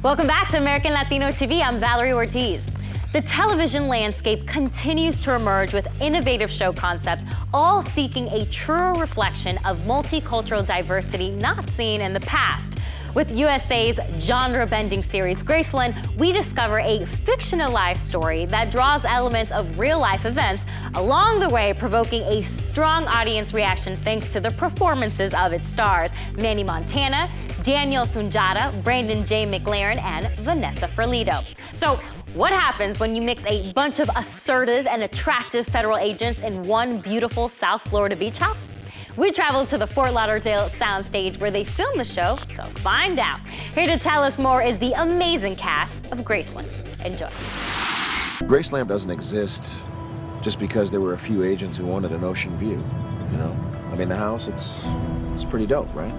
Welcome back to American Latino TV. I'm Valerie Ortiz. The television landscape continues to emerge with innovative show concepts, all seeking a truer reflection of multicultural diversity not seen in the past. With USA's genre-bending series Graceland, we discover a fictionalized story that draws elements of real-life events, along the way provoking a strong audience reaction thanks to the performances of its stars, Manny Montana, Daniel Sunjata, Brandon Jay McLaren, and Vanessa Ferlito. So, what happens when you mix a bunch of assertive and attractive federal agents in one beautiful South Florida beach house? We traveled to the Fort Lauderdale soundstage where they filmed the show, so find out. Here to tell us more is the amazing cast of Graceland. Enjoy. Graceland doesn't exist just because there were a few agents who wanted an ocean view, you know? I mean, the house, it's pretty dope, right?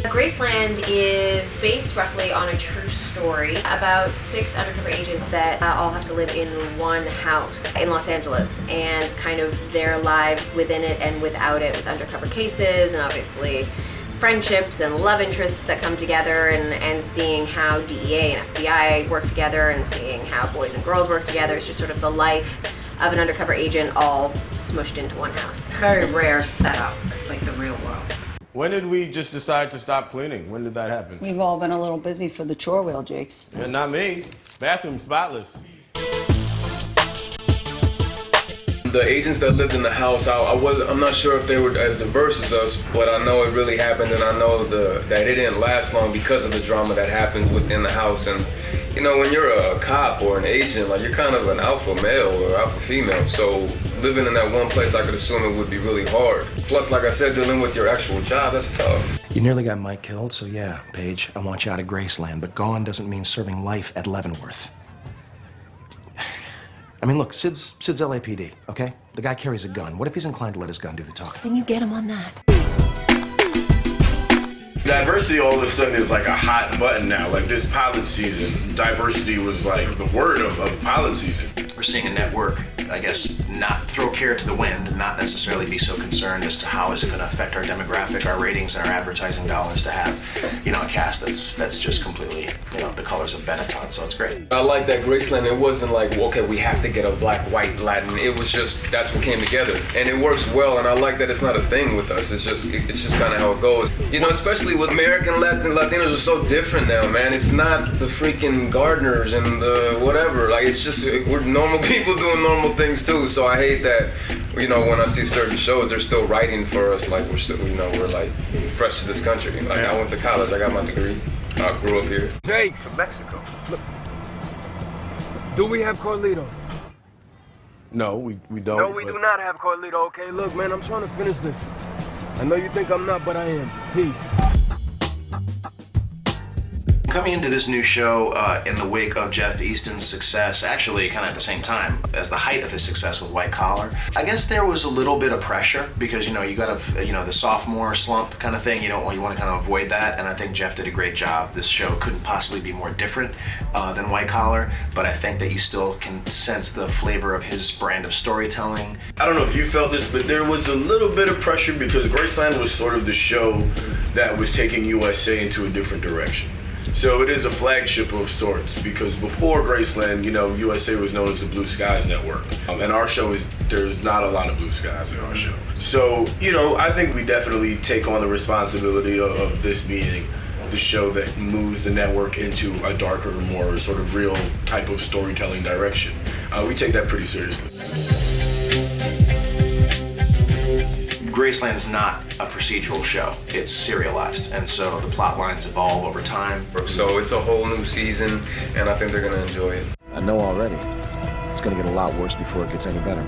Graceland is based roughly on a true story about 6 undercover agents that all have to live in one house in Los Angeles, and kind of their lives within it and without it, with undercover cases and obviously friendships and love interests that come together, and seeing how DEA and FBI work together and seeing how boys and girls work together. It's just sort of the life of an undercover agent all smushed into one house. Very rare setup. It's like the real world. When did we just decide to stop cleaning? When did that happen? We've all been a little busy for the chore wheel, Jakes. Yeah, not me. Bathroom spotless. The agents that lived in the house, I'm not sure if they were as diverse as us, but I know it really happened, and I know that it didn't last long because of the drama that happens within the house. And you know, when you're a cop or an agent, like, you're kind of an alpha male or alpha female, so living in that one place, I could assume it would be really hard. Plus, like I said, dealing with your actual job, that's tough. You nearly got Mike killed, so yeah, Paige, I want you out of Graceland, but gone doesn't mean serving life at Leavenworth. I mean, look, Sid's LAPD, okay? The guy carries a gun. What if he's inclined to let his gun do the talking? Then you get him on that. Diversity all of a sudden is like a hot button now. Like this pilot season, diversity was like the word of pilot season. We're seeing a network, I guess, not throw care to the wind, not necessarily be so concerned as to how is it going to affect our demographic, our ratings, and our advertising dollars to have, you know, a cast that's just completely, you know, the colors of Benetton, so it's great. I like that Graceland, it wasn't like, okay, we have to get a black, white, Latin. It was just, that's what came together. And it works well, and I like that it's not a thing with us. It's just kind of how it goes. You know, especially with American Latinos are so different now, man. It's not the freaking gardeners and the whatever. Like, it's just, we're normal people doing normal things too. So I hate that, you know, when I see certain shows, they're still writing for us like we're still, you know, we're like fresh to this country. Like, I went to college, I got my degree, I grew up here. Jakes. From Mexico. Look. Do we have Carlito? No, we don't. No, we do not have Carlito, okay? Look, man, I'm trying to finish this. I know you think I'm not, but I am. Peace. Coming into this new show in the wake of Jeff Easton's success, actually kind of at the same time as the height of his success with White Collar, I guess there was a little bit of pressure because, you know, you got to, you know, the sophomore slump kind of thing, you want to kind of avoid that, and I think Jeff did a great job. This show couldn't possibly be more different than White Collar, but I think that you still can sense the flavor of his brand of storytelling. I don't know if you felt this, but there was a little bit of pressure because Graceland was sort of the show that was taking USA into a different direction. So it is a flagship of sorts because before Graceland, you know, USA was known as the Blue Skies Network. And our show there's not a lot of blue skies in our show. So, you know, I think we definitely take on the responsibility of this being the show that moves the network into a darker, more sort of real type of storytelling direction. We take that pretty seriously. Graceland is not a procedural show. It's serialized, and so the plot lines evolve over time. So it's a whole new season, and I think they're gonna enjoy it. I know already. It's gonna get a lot worse before it gets any better.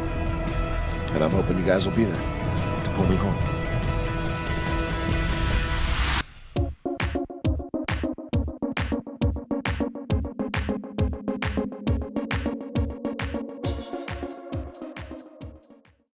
And I'm hoping you guys will be there to pull me home.